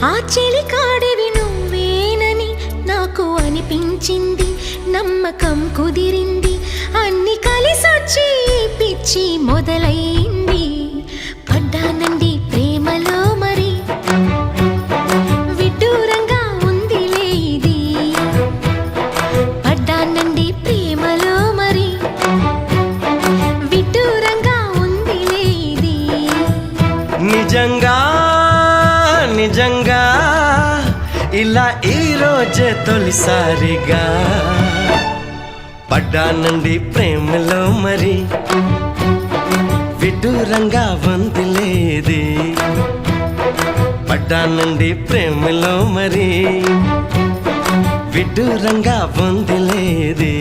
ఆ చెలికాడివి నువ్వేనని నాకు అనిపించింది, నమ్మకం కుదిరింది, అన్ని కలిసొచ్చి పిచ్చి మొదలైంది. పడ్డానండి ప్రేమలో మరి, విడ్డూరంగా ఉందిలే ఇది. పడ్డానండి ప్రేమలో మరి, విడ్డూరంగా ఉందిలే ఇది. నిజంగా నిజంగా ఇలా ఈ రోజే తొలిసారిగా పడ్డానండి ప్రేమలో మరి, విడ్డూరంగా వందిలేది. పడ్డానండి ప్రేమలో మరి, విడ్డూరంగా వందిలేది.